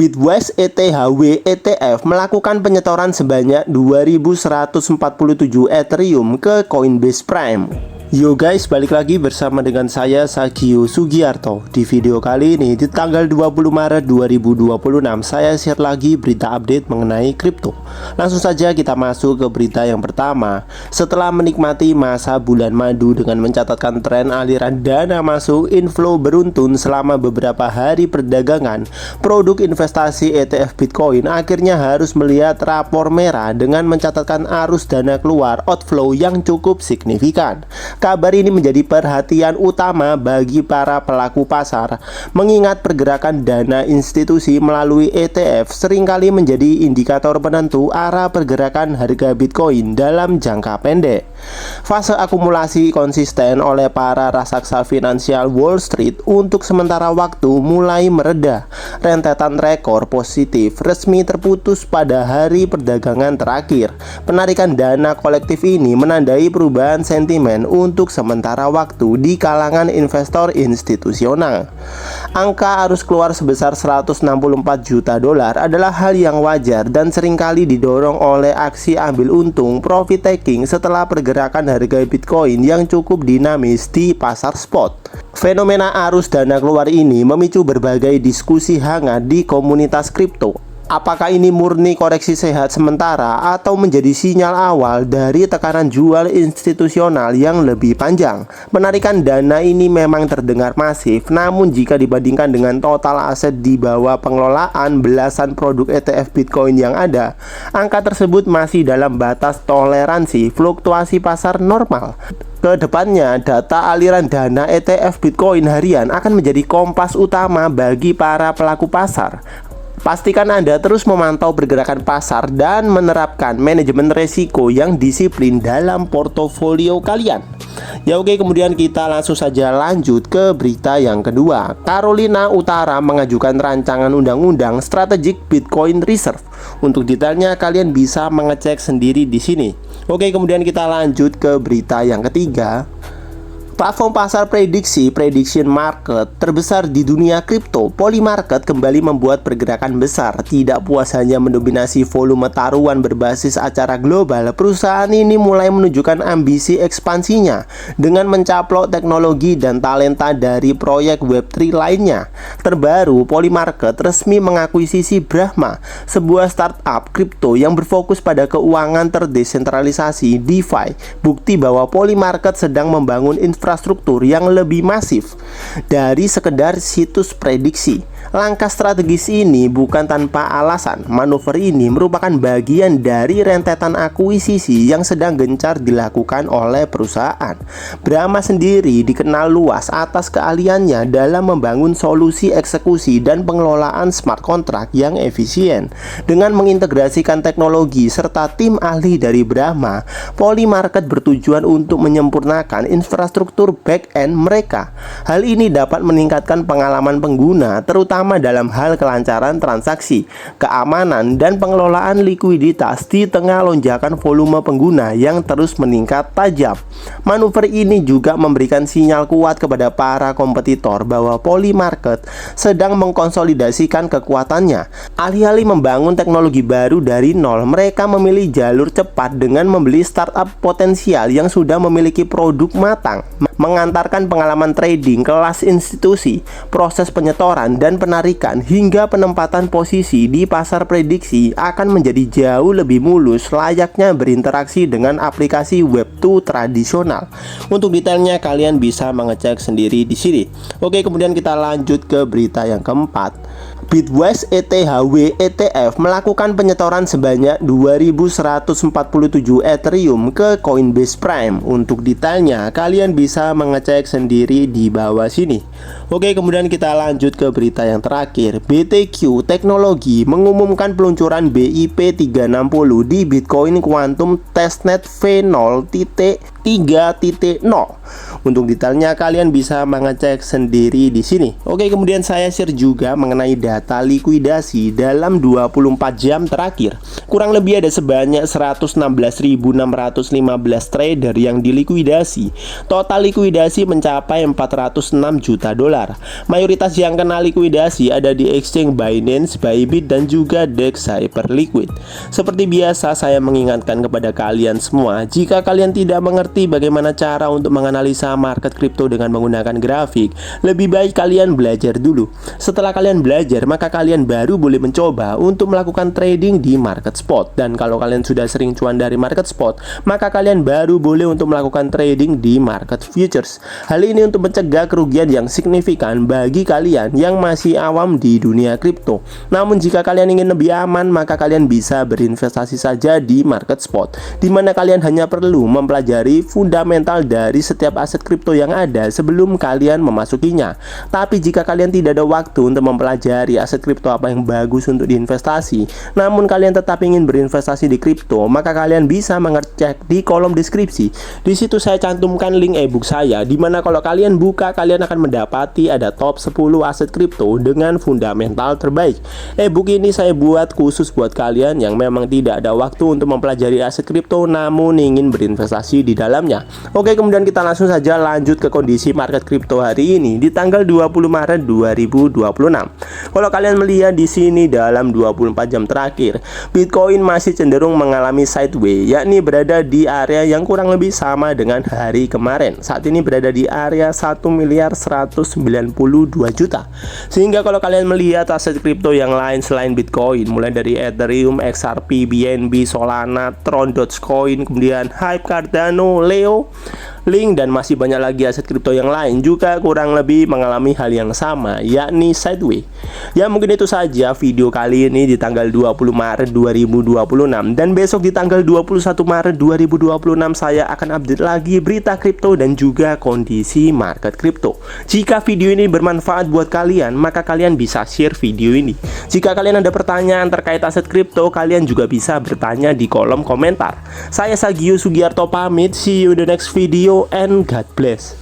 Bitwise ETHW ETF melakukan penyetoran sebanyak 2.147 Ethereum ke Coinbase Prime. Yo guys, balik lagi bersama dengan saya Sagio Sugiarto. Di video kali ini di tanggal 20 Maret 2026 saya share lagi berita update mengenai kripto. Langsung saja kita masuk ke berita yang pertama. Setelah menikmati masa bulan madu dengan mencatatkan tren aliran dana masuk inflow beruntun selama beberapa hari perdagangan, produk investasi ETF Bitcoin akhirnya harus melihat rapor merah dengan mencatatkan arus dana keluar outflow yang cukup signifikan. Kabar ini menjadi perhatian utama bagi para pelaku pasar, mengingat pergerakan dana institusi melalui ETF seringkali menjadi indikator penentu arah pergerakan harga Bitcoin dalam jangka pendek. Fase akumulasi konsisten oleh para raksasa finansial Wall Street untuk sementara waktu mulai mereda. Rentetan rekor positif resmi terputus pada hari perdagangan terakhir. Penarikan dana kolektif ini menandai perubahan sentimen untuk sementara waktu di kalangan investor institusional. Angka arus keluar sebesar 164 juta dolar adalah hal yang wajar dan seringkali didorong oleh aksi ambil untung profit taking setelah pergerakan harga Bitcoin yang cukup dinamis di pasar spot. Fenomena arus dana keluar ini memicu berbagai diskusi hangat di komunitas kripto. Apakah ini murni koreksi sehat sementara atau menjadi sinyal awal dari tekanan jual institusional yang lebih panjang? Penarikan dana ini memang terdengar masif, namun jika dibandingkan dengan total aset di bawah pengelolaan belasan produk ETF Bitcoin yang ada, angka tersebut masih dalam batas toleransi fluktuasi pasar normal. Kedepannya, data aliran dana ETF Bitcoin harian akan menjadi kompas utama bagi para pelaku pasar. Pastikan Anda terus memantau pergerakan pasar dan menerapkan manajemen resiko yang disiplin dalam portofolio kalian. Ya oke, kemudian kita langsung saja lanjut ke berita yang kedua. Carolina Utara mengajukan rancangan undang-undang strategik Bitcoin Reserve. Untuk detailnya kalian bisa mengecek sendiri di sini. Oke, kemudian kita lanjut ke berita yang ketiga. Platform pasar prediction market terbesar di dunia kripto, Polymarket kembali membuat pergerakan besar. Tidak puas hanya mendominasi volume taruhan berbasis acara global, perusahaan ini mulai menunjukkan ambisi ekspansinya dengan mencaplok teknologi dan talenta dari proyek Web3 lainnya. Terbaru, Polymarket resmi mengakuisisi Brahma, sebuah startup kripto yang berfokus pada keuangan terdesentralisasi DeFi. Bukti bahwa Polymarket sedang membangun infrastruktur yang lebih masif dari sekedar situs prediksi. Langkah strategis ini bukan tanpa alasan. Manuver ini merupakan bagian dari rentetan akuisisi yang sedang gencar dilakukan oleh perusahaan. Brahma sendiri dikenal luas atas keahliannya dalam membangun solusi eksekusi dan pengelolaan smart contract yang efisien. Dengan mengintegrasikan teknologi serta tim ahli dari Brahma, Polymarket bertujuan untuk menyempurnakan infrastruktur back-end mereka. Hal ini dapat meningkatkan pengalaman pengguna, terutama dalam hal kelancaran transaksi, keamanan, dan pengelolaan likuiditas di tengah lonjakan volume pengguna yang terus meningkat tajam. Manuver ini juga memberikan sinyal kuat kepada para kompetitor bahwa Polymarket sedang mengkonsolidasikan kekuatannya. Alih-alih membangun teknologi baru dari nol, mereka memilih jalur cepat dengan membeli startup potensial yang sudah memiliki produk matang, mengantarkan pengalaman trading kelas institusi, proses penyetoran dan penarikan hingga penempatan posisi di pasar prediksi akan menjadi jauh lebih mulus layaknya berinteraksi dengan aplikasi Web2 tradisional. Untuk detailnya kalian bisa mengecek sendiri di sini. Oke, kemudian kita lanjut ke berita yang keempat. Bitwise ETHW ETF melakukan penyetoran sebanyak 2.147 Ethereum ke Coinbase Prime. Untuk detailnya kalian bisa mengecek sendiri di bawah sini. Oke, kemudian kita lanjut ke berita yang terakhir. BTQ Teknologi mengumumkan peluncuran BIP 360 di Bitcoin Quantum Testnet V0 3.0. Untuk detailnya kalian bisa mengecek sendiri di sini. Oke, kemudian saya share juga mengenai data likuidasi dalam 24 jam terakhir. Kurang lebih ada sebanyak 116.615 trader yang dilikuidasi. Total likuidasi mencapai 406 juta dolar. Mayoritas yang kena likuidasi ada di exchange Binance, Bybit, dan juga DEX Hyperliquid. Seperti biasa, saya mengingatkan kepada kalian semua, jika kalian tidak mengerti bagaimana cara untuk menganalisa market kripto dengan menggunakan grafik, lebih baik kalian belajar dulu. Setelah kalian belajar, maka kalian baru boleh mencoba untuk melakukan trading di market spot. Dan kalau kalian sudah sering cuan dari market spot, maka kalian baru boleh untuk melakukan trading di market futures. Hal ini untuk mencegah kerugian yang signifikan bagi kalian yang masih awam di dunia kripto. Namun jika kalian ingin lebih aman, maka kalian bisa berinvestasi saja di market spot, di mana kalian hanya perlu mempelajari fundamental dari setiap aset kripto yang ada sebelum kalian memasukinya. Tapi jika kalian tidak ada waktu untuk mempelajari aset kripto apa yang bagus untuk diinvestasi, namun kalian tetap ingin berinvestasi di kripto, maka kalian bisa mengecek di kolom deskripsi. Di situ saya cantumkan link ebook saya, di mana kalau kalian buka, kalian akan mendapati ada top 10 aset kripto dengan fundamental terbaik. Ebook ini saya buat khusus buat kalian yang memang tidak ada waktu untuk mempelajari aset kripto namun ingin berinvestasi di dalamnya. Oke, kemudian kita langsung saja lanjut ke kondisi market kripto hari ini di tanggal 20 Maret 2026. Kalau kalian melihat di sini dalam 24 jam terakhir, Bitcoin masih cenderung mengalami sideways, yakni berada di area yang kurang lebih sama dengan hari kemarin. Saat ini berada di area 1.192 juta. Sehingga kalau kalian melihat aset kripto yang lain selain Bitcoin, mulai dari Ethereum, XRP, BNB, Solana, Tron, Dogecoin, kemudian Hype, Cardano, Leo, Link, dan masih banyak lagi aset kripto yang lain juga kurang lebih mengalami hal yang sama, yakni sideways. Ya, mungkin itu saja video kali ini di tanggal 20 Maret 2026, dan besok di tanggal 21 Maret 2026 saya akan update lagi berita kripto dan juga kondisi market kripto. Jika video ini bermanfaat buat kalian, maka kalian bisa share video ini. Jika kalian ada pertanyaan terkait aset kripto, kalian juga bisa bertanya di kolom komentar. Saya Sagio Sugiarto pamit, see you in the next video and God bless.